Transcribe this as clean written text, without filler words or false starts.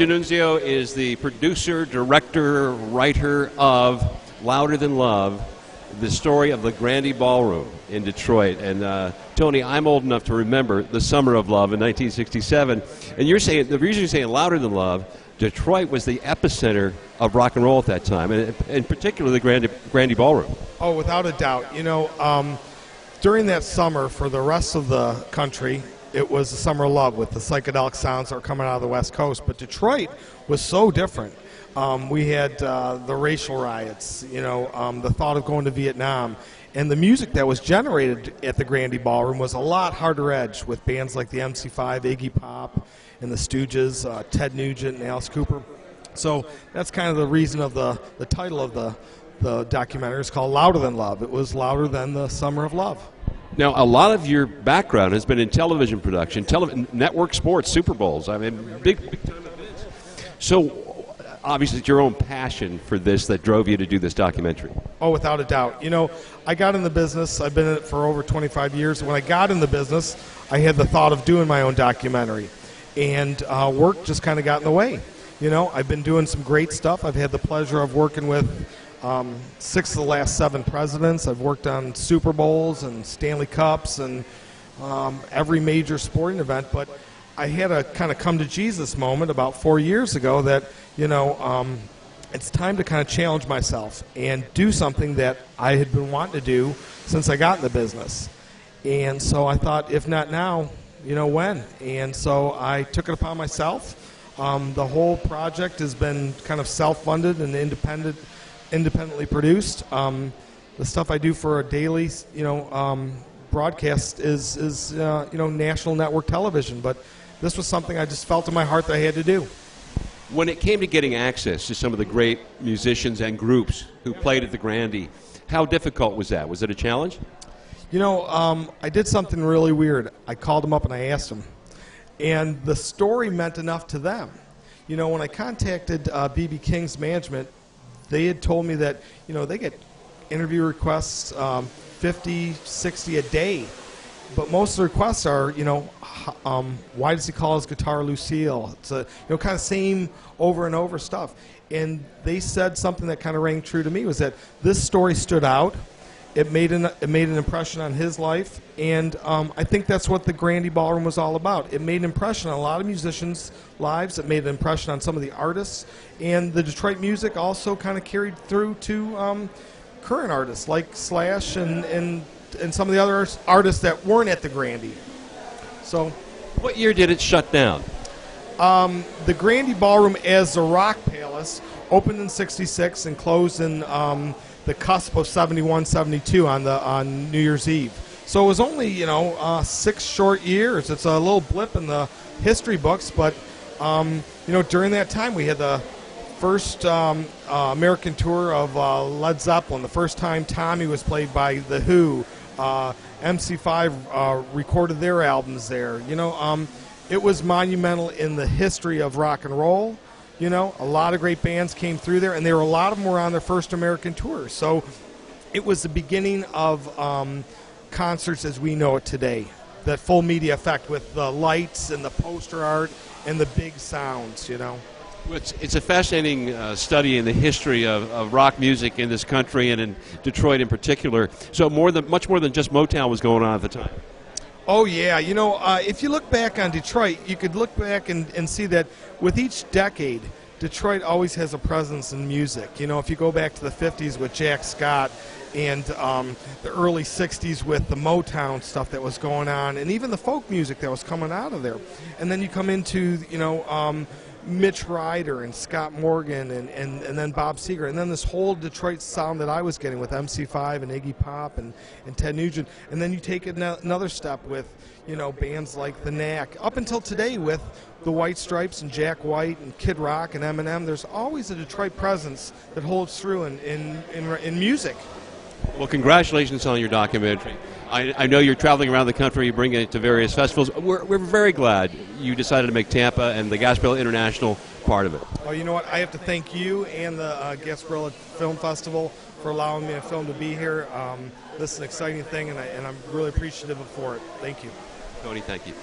D'Annunzio is the producer, director, writer of Louder Than Love, the story of the Grande Ballroom in Detroit. And Tony, I'm old enough to remember the Summer of Love in 1967. And you're saying, the reason you're saying Louder Than Love, Detroit was the epicenter of rock and roll at that time, and in particular the Grande Ballroom. Oh, without a doubt. You know, during that summer, for the rest of the country, it was the Summer of Love with the psychedelic sounds that were coming out of the West Coast. But Detroit was so different. We had the racial riots, you know, the thought of going to Vietnam. And the music that was generated at the Grande Ballroom was a lot harder edge with bands like the MC5, Iggy Pop, and the Stooges, Ted Nugent and Alice Cooper. So that's kind of the reason of the title of the documentary. It's called Louder Than Love. It was louder than the Summer of Love. Now, a lot of your background has been in television production, network sports, Super Bowls. I mean, big time events. So, obviously, it's your own passion for this that drove you to do this documentary. Oh, without a doubt. You know, I got in the business. I've been in it for over 25 years. When I got in the business, I had the thought of doing my own documentary. And work just kind of got in the way. You know, I've been doing some great stuff. I've had the pleasure of working with 6 of the last 7 presidents. I've worked on Super Bowls and Stanley Cups and every major sporting event. But I had a kind of come to Jesus moment about 4 years ago that, you know, it's time to kind of challenge myself and do something that I had been wanting to do since I got in the business. And so I thought, if not now, you know, when? And so I took it upon myself. The whole project has been kind of self-funded and independently produced. The stuff I do for a daily, you know, broadcast is you know, national network television. But this was something I just felt in my heart that I had to do. When it came to getting access to some of the great musicians and groups who played at the Grande, how difficult was that? Was it a challenge? You know, I did something really weird. I called them up and I asked them. And the story meant enough to them. You know, when I contacted B.B. King's management, they had told me that, you know, they get interview requests 50, 60 a day. But most of the requests are, you know, why does he call his guitar Lucille? It's a, you know, kind of same over and over stuff. And they said something that kind of rang true to me was that this story stood out. It made an impression on his life, and I think that's what the Grande Ballroom was all about. It made an impression on a lot of musicians' lives. It made an impression on some of the artists, and the Detroit music also kind of carried through to current artists like Slash and some of the other artists that weren't at the Grande. So, what year did it shut down? The Grande Ballroom, as the Rock Palace, opened in '66 and closed in the cusp of '71, '72 on New Year's Eve. So it was only, you know, 6 short years. It's a little blip in the history books, but you know, during that time we had the first American tour of Led Zeppelin. The first time Tommy was played by The Who. MC5 recorded their albums there. You know, it was monumental in the history of rock and roll. You know, a lot of great bands came through there, and there were a lot of them were on their first American tour. So it was the beginning of concerts as we know it today. That full media effect with the lights and the poster art and the big sounds, you know. Well, it's a fascinating study in the history of rock music in this country and in Detroit in particular. So much more than just Motown was going on at the time. Oh, yeah. You know, if you look back on Detroit, you could look back and see that with each decade, Detroit always has a presence in music. You know, if you go back to the 50s with Jack Scott and the early 60s with the Motown stuff that was going on and even the folk music that was coming out of there. And then you come into, you know, Mitch Ryder and Scott Morgan and then Bob Seger, and then this whole Detroit sound that I was getting with MC5 and Iggy Pop and Ted Nugent, and then you take it another step with, you know, bands like the Knack, up until today with the White Stripes and Jack White and Kid Rock and Eminem. There's always a Detroit presence that holds through in music. Well, congratulations on your documentary. I know you're traveling around the country, you bring it to various festivals. We're very glad you decided to make Tampa and the Gasparilla International part of it. Oh, you know what? I have to thank you and the Gasparilla Film Festival for allowing me to be here. This is an exciting thing, and I'm really appreciative for it. Thank you. Tony, thank you.